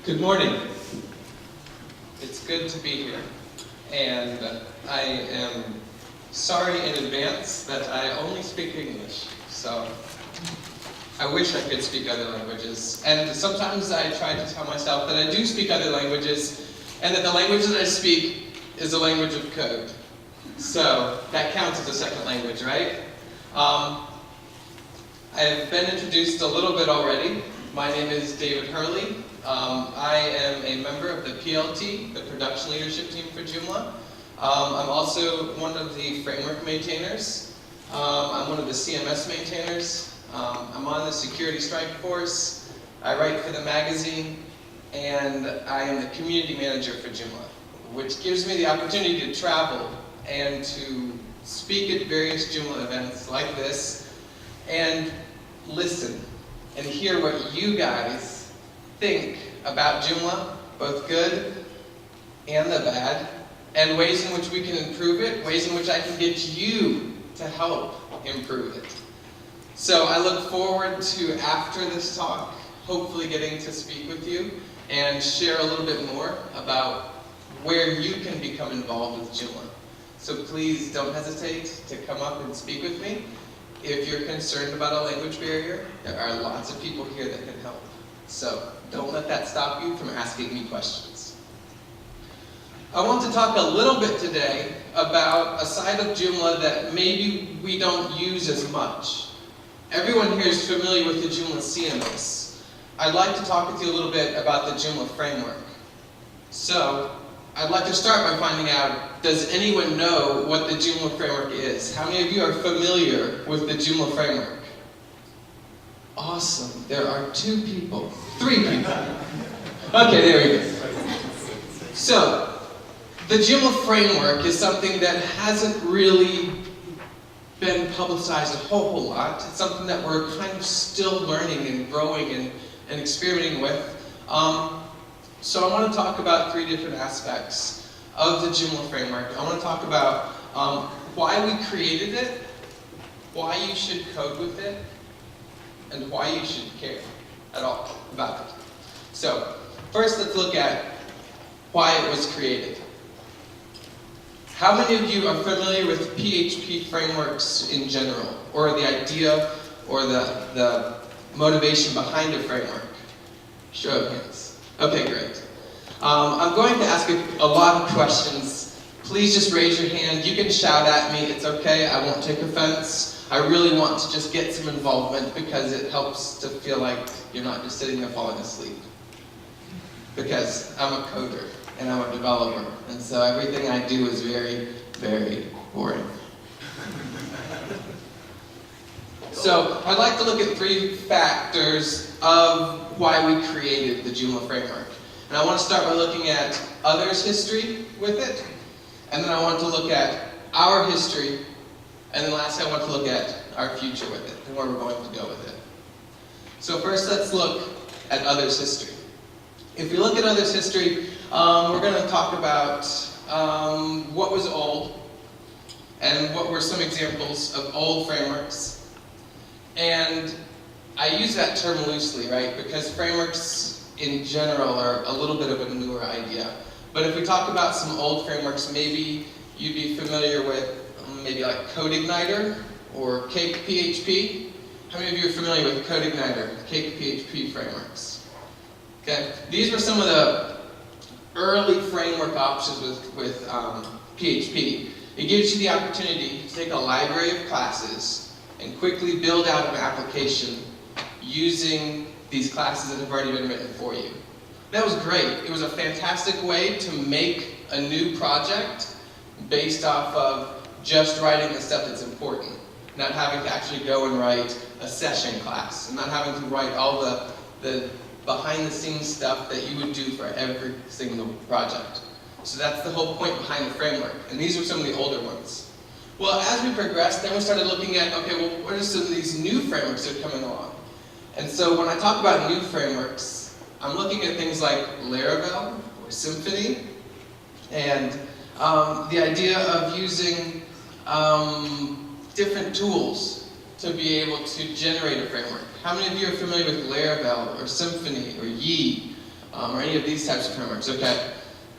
Good morning. It's good to be here, and I am sorry in advance that I only speak English, so I wish I could speak other languages. And sometimes I try to tell myself that I do speak other languages, and that the language that I speak is a language of code. So that counts as a second language, right? I've been introduced a little bit already. My name is David Hurley. I am a member of the PLT, the Production Leadership Team for Joomla. I'm also one of the framework maintainers. I'm one of the CMS maintainers. I'm on the Security Strike Force. I write for the magazine, and I am the community manager for Joomla, which gives me the opportunity to travel and to speak at various Joomla events like this, and listen and hear what you guys think about Joomla, both good and the bad, and ways in which we can improve it, ways in which I can get you to help improve it. So I look forward to, after this talk, hopefully getting to speak with you and share a little bit more about where you can become involved with Joomla. So please don't hesitate to come up and speak with me. If you're concerned about a language barrier, there are lots of people here that can help. So don't let that stop you from asking me questions. I want to talk a little bit today about a side of Joomla that maybe we don't use as much. Everyone here is familiar with the Joomla CMS. I'd like to talk with you a little bit about the Joomla Framework. So I'd like to start by finding out, does anyone know what the Joomla Framework is? How many of you are familiar with the Joomla Framework? Awesome. There are 2 people. 3 people. Okay, there we go. So, the Joomla Framework is something that hasn't really been publicized a whole lot. It's something that we're kind of still learning and growing and experimenting with. So I want to talk about 3 different aspects of the Joomla Framework. I want to talk about why we created it, why you should code with it, and why you should care at all about it. So first, let's look at why it was created. How many of you are familiar with PHP frameworks in general, or the idea or the motivation behind a framework? Show of hands. Okay, great. I'm going to ask a lot of questions. Please just raise your hand. You can shout at me. It's okay. I won't take offense. I really want to just get some involvement because it helps to feel like you're not just sitting there falling asleep. Because I'm a coder and I'm a developer, and so everything I do is very, very boring. So I'd like to look at 3 factors of why we created the Joomla Framework. And I want to start by looking at others' history with it, and then I want to look at our history, and then lastly I want to look at our future with it, and where we're going to go with it. So first, let's look at others' history. If we look at others' history, we're going to talk about what was old, and what were some examples of old frameworks. And I use that term loosely, right? Because frameworks in general are a little bit of a newer idea. But if we talk about some old frameworks, maybe you'd be familiar with maybe like CodeIgniter or Cake PHP. How many of you are familiar with CodeIgniter, Cake PHP frameworks? Okay, these were some of the early framework options with PHP. It gives you the opportunity to take a library of classes and quickly build out an application using these classes that have already been written for you. That was great. It was a fantastic way to make a new project based off of just writing the stuff that's important, not having to actually go and write a session class, and not having to write all the behind-the-scenes stuff that you would do for every single project. So that's the whole point behind the framework, and these are some of the older ones. Well, as we progressed, then we started looking at, okay, well, what are some of these new frameworks that are coming along? And so when I talk about new frameworks, I'm looking at things like Laravel or Symfony, and the idea of using different tools to be able to generate a framework. How many of you are familiar with Laravel or Symfony or Yi or any of these types of frameworks. Okay,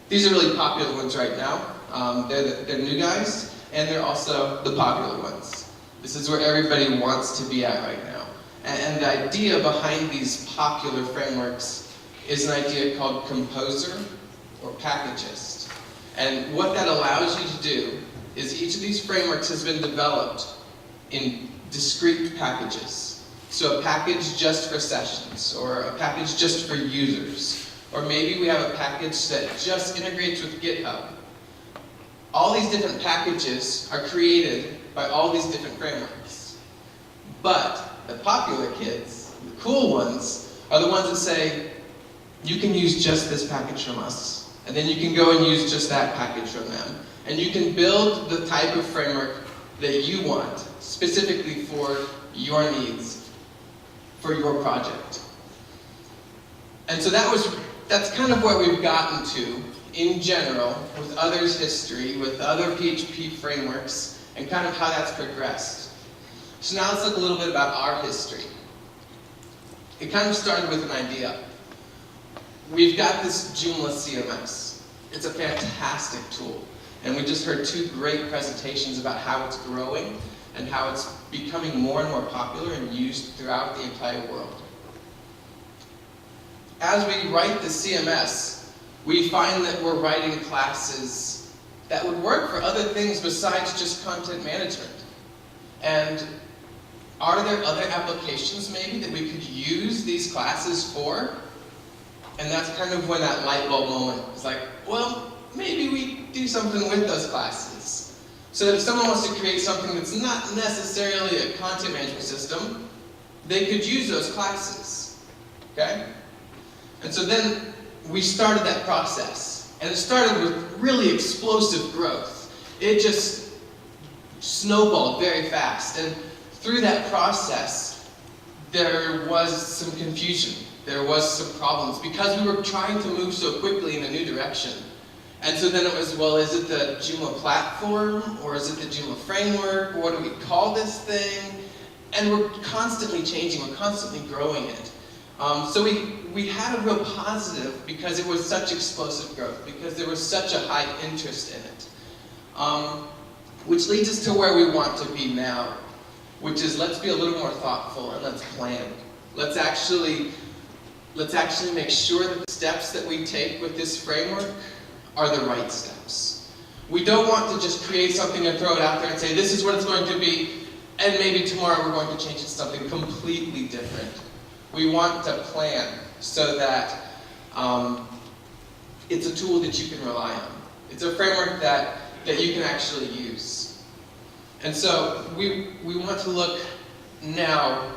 these are really popular ones right now. They're new guys, and they're also the popular ones. This is where everybody wants to be at right now. And the idea behind these popular frameworks is an idea called composer or packagist. And what that allows you to do is each of these frameworks has been developed in discrete packages. So a package just for sessions, or a package just for users, or maybe we have a package that just integrates with GitHub. All these different packages are created by all these different frameworks. But the popular kids, the cool ones, are the ones that say, you can use just this package from us, and then you can go and use just that package from them. And you can build the type of framework that you want, specifically for your needs, for your project. And so that's kind of where we've gotten to, in general, with others' history, with other PHP frameworks, and kind of how that's progressed. So now let's look a little bit about our history. It kind of started with an idea. We've got this Joomla CMS. It's a fantastic tool. And we just heard two great presentations about how it's growing and how it's becoming more and more popular and used throughout the entire world. As we write the CMS, we find that we're writing classes that would work for other things besides just content management. And are there other applications maybe that we could use these classes for? And that's kind of when that light bulb moment is like, well, maybe we do something with those classes. So that if someone wants to create something that's not necessarily a content management system, they could use those classes, okay? And so then we started that process, and it started with really explosive growth. It just snowballed very fast, and through that process, there was some confusion. There was some problems, because we were trying to move so quickly in a new direction. And so then it was, well, is it the Joomla platform, or is it the Joomla framework? What do we call this thing? And we're constantly changing, we're constantly growing it. So we had a real positive because it was such explosive growth, because there was such a high interest in it. Which leads us to where we want to be now, which is let's be a little more thoughtful and let's plan. Let's actually make sure that the steps that we take with this framework are the right steps. We don't want to just create something and throw it out there and say, this is what it's going to be, and maybe tomorrow we're going to change it to something completely different. We want to plan so that it's a tool that you can rely on. It's a framework that you can actually use. And so we want to look now,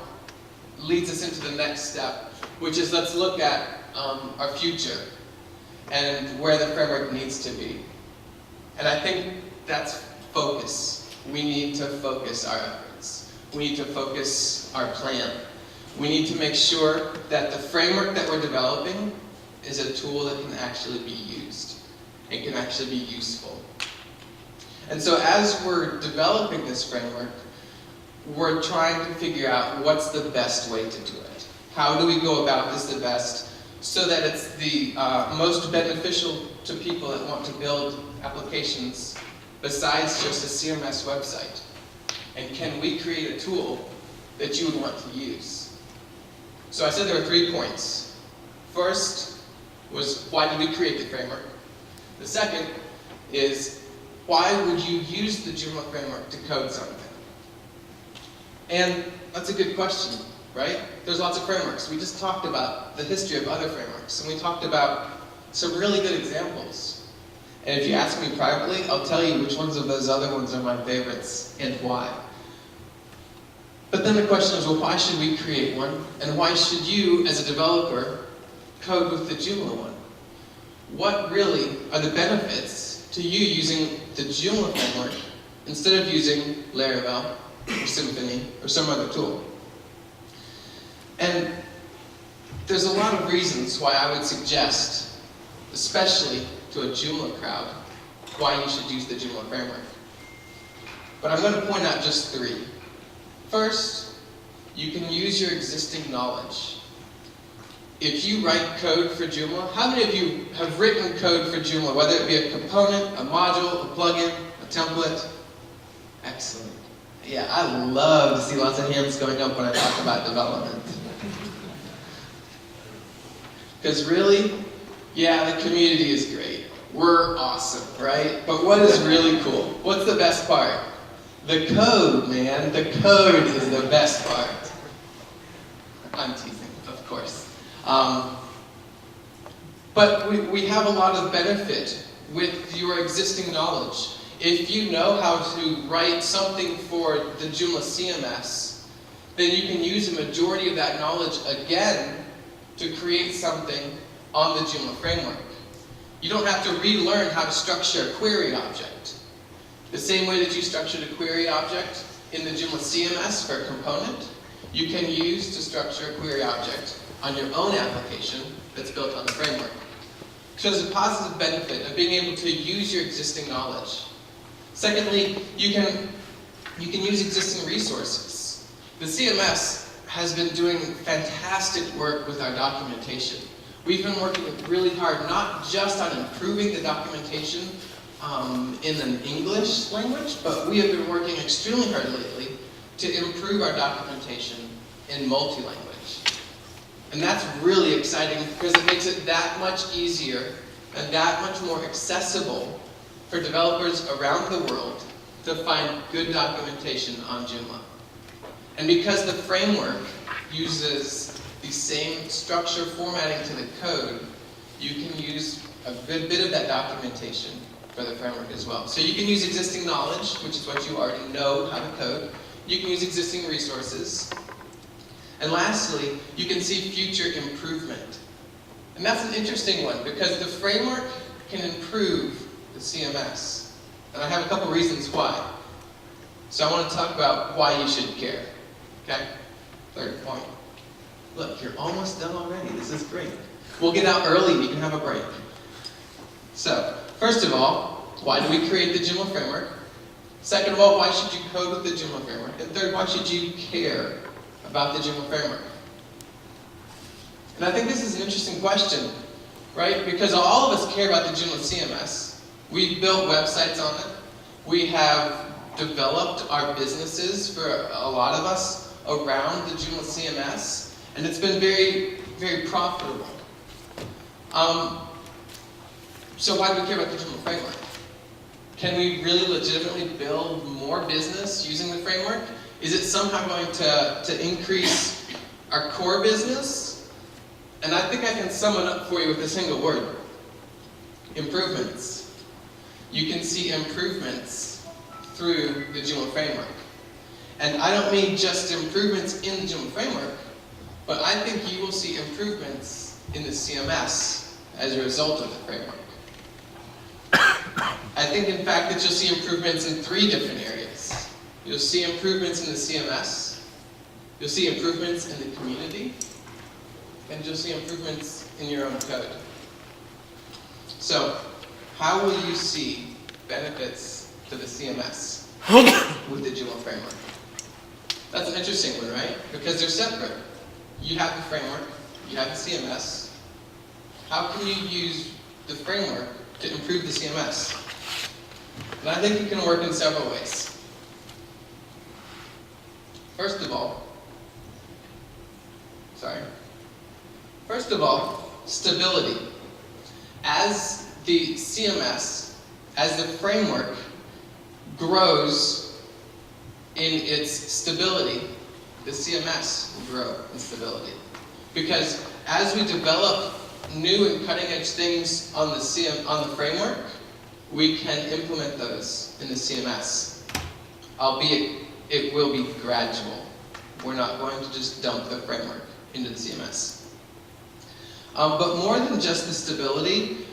leads us into the next step, which is let's look at our future and where the framework needs to be. And I think that's focus. We need to focus our efforts. We need to focus our plan. We need to make sure that the framework that we're developing is a tool that can actually be used and can actually be useful. And so as we're developing this framework, we're trying to figure out what's the best way to do it. How do we go about this the best so that it's the most beneficial to people that want to build applications besides just a CMS website? And can we create a tool that you would want to use? So I said there were 3 points. First was, why did we create the framework? The second is, why would you use the Joomla framework to code something? And that's a good question, right? There's lots of frameworks. We just talked about the history of other frameworks, and we talked about some really good examples. And if you ask me privately, I'll tell you which ones of those other ones are my favorites and why. But then the question is, well, why should we create one? And why should you, as a developer, code with the Joomla one? What really are the benefits to you using the Joomla framework instead of using Laravel or Symfony or some other tool? And there's a lot of reasons why I would suggest, especially to a Joomla crowd, why you should use the Joomla framework. But I'm going to point out just 3. First, you can use your existing knowledge. if you write code for Joomla, how many of you have written code for Joomla, whether it be a component, a module, a plugin, a template? Excellent. Yeah, I love to see lots of hands going up when I talk about development. Because really, yeah, the community is great. We're awesome, right? But what is really cool? What's the best part? The code, man. The code is the best part. I'm teasing, of course. But we have a lot of benefit with your existing knowledge. If you know how to write something for the Joomla CMS, then you can use a majority of that knowledge again to create something on the Joomla framework. You don't have to relearn how to structure a query object. The same way that you structured a query object in the Joomla CMS for a component, you can use to structure a query object on your own application that's built on the framework. So there's a positive benefit of being able to use your existing knowledge. Secondly, you can use existing resources. The CMS has been doing fantastic work with our documentation. We've been working really hard, not just on improving the documentation in an English language, but we have been working extremely hard lately to improve our documentation in multi-language. And that's really exciting because it makes it that much easier and that much more accessible for developers around the world to find good documentation on Joomla. And because the framework uses the same structure formatting to the code, you can use a good bit of that documentation for the framework as well. So you can use existing knowledge, which is what you already know how to code. You can use existing resources. And lastly, you can see future improvement. And that's an interesting one because the framework can improve the CMS. And I have a couple reasons why. So I want to talk about why you should care. Okay? Third point. Look, you're almost done already. This is great. We'll get out early. You can have a break. So, first of all, why do we create the Joomla framework? Second of all, why should you code with the Joomla framework? And third, why should you care about the Joomla framework? And I think this is an interesting question, right? Because all of us care about the Joomla CMS. We've built websites on it. We have developed our businesses for a lot of us around the Joomla CMS, and it's been very, very profitable. So why do we care about the Joomla framework? Can we really legitimately build more business using the framework? Is it somehow going to increase our core business? And I think I can sum it up for you with a single word. Improvements. You can see improvements through the Joomla framework. And I don't mean just improvements in the Joomla framework, but I think you will see improvements in the CMS as a result of the framework. I think, in fact, that you'll see improvements in 3 different areas. You'll see improvements in the CMS, you'll see improvements in the community, and you'll see improvements in your own code. So, how will you see benefits to the CMS with the Joomla framework? That's an interesting one, right? Because they're separate. You have the framework, you have the CMS. How can you use the framework to improve the CMS? And I think it can work in several ways. First of all, stability. As the CMS, as the framework grows in its stability, the CMS will grow in stability. Because as we develop new and cutting-edge things on the framework, we can implement those in the CMS. Albeit, it will be gradual. We're not going to just dump the framework into the CMS. But more than just the stability,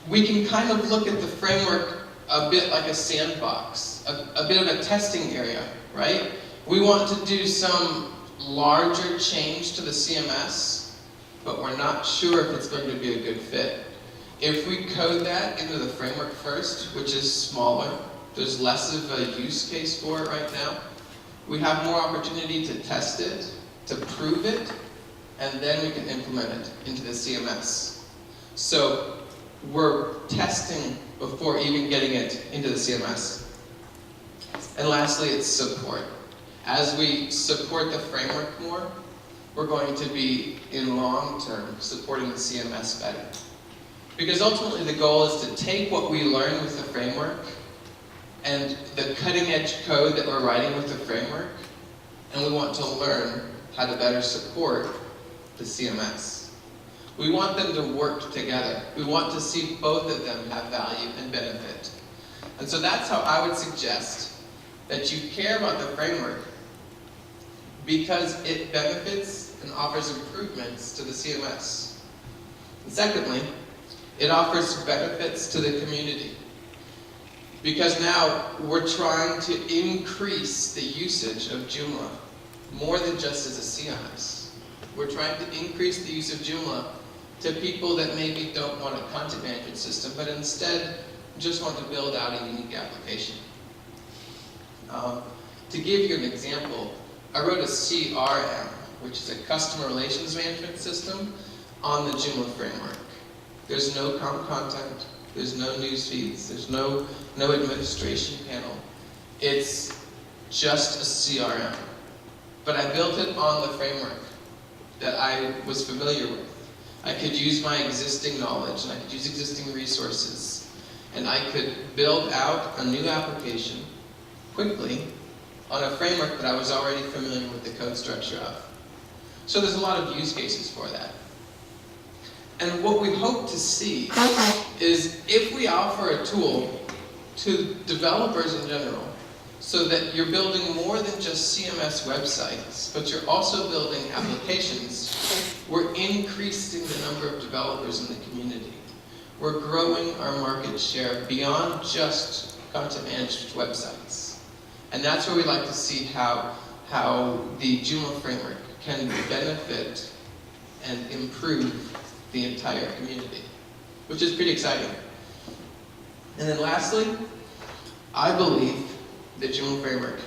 we can kind of look at the framework a bit like a sandbox, a bit of a testing area, right? We want to do some larger change to the CMS, but we're not sure if it's going to be a good fit. If we code that into the framework first, which is smaller, there's less of a use case for it right now, we have more opportunity to test it, to prove it, and then we can implement it into the CMS. So we're testing before even getting it into the CMS. And lastly, it's support. As we support the framework more, we're going to be, in long term, supporting the CMS better. Because ultimately the goal is to take what we learn with the framework and the cutting edge code that we're writing with the framework, and we want to learn how to better support the CMS. We want them to work together. We want to see both of them have value and benefit. And so that's how I would suggest that you care about the framework, because it benefits and offers improvements to the CMS. And secondly, it offers benefits to the community, because now we're trying to increase the usage of Joomla more than just as a CMS. We're trying to increase the use of Joomla to people that maybe don't want a content management system, but instead just want to build out a unique application. To give you an example, I wrote a CRM, which is a customer relations management system, on the Joomla Framework. There's no content, there's no news feeds, there's no administration panel. It's just a CRM. But I built it on the framework that I was familiar with. I could use my existing knowledge, and I could use existing resources, and I could build out a new application quickly on a framework that I was already familiar with the code structure of. So there's a lot of use cases for that. And what we hope to see is if we offer a tool to developers in general, so that you're building more than just CMS websites, but you're also building applications, we're increasing the number of developers in the community. We're growing our market share beyond just content managed websites. And that's where we'd like to see how the Joomla framework can benefit and improve the entire community, which is pretty exciting. And then lastly, I believe the Joomla framework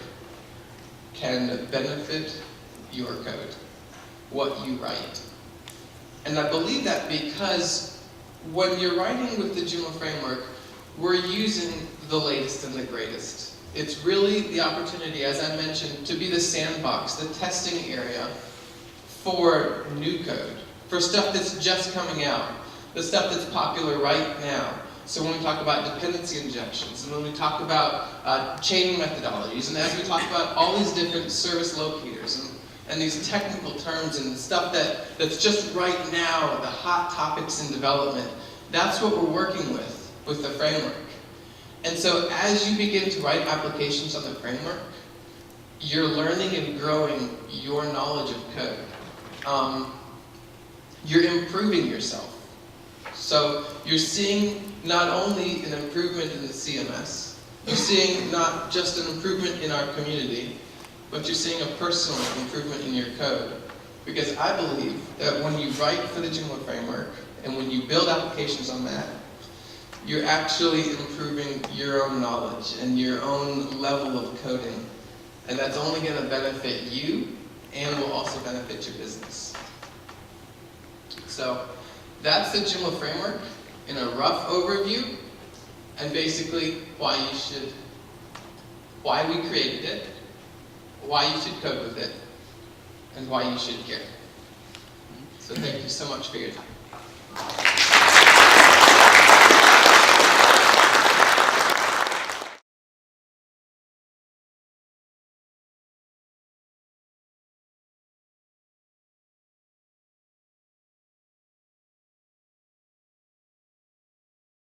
can benefit your code, what you write. And I believe that because when you're writing with the Joomla framework, we're using the latest and the greatest. It's really the opportunity, as I mentioned, to be the sandbox, the testing area for new code, for stuff that's just coming out, the stuff that's popular right now. So when we talk about dependency injections, and when we talk about chaining methodologies, and as we talk about all these different service locators, and these technical terms and stuff that's just right now, the hot topics in development, that's what we're working with the framework. And so as you begin to write applications on the framework, you're learning and growing your knowledge of code. You're improving yourself. So you're seeing not only an improvement in the CMS, you're seeing not just an improvement in our community, but you're seeing a personal improvement in your code. Because I believe that when you write for the Joomla framework, and when you build applications on that, you're actually improving your own knowledge and your own level of coding. And that's only going to benefit you, and will also benefit your business. So that's the Joomla framework in a rough overview, and basically why we created it, why you should code with it, and why you should care. So thank you so much for your time.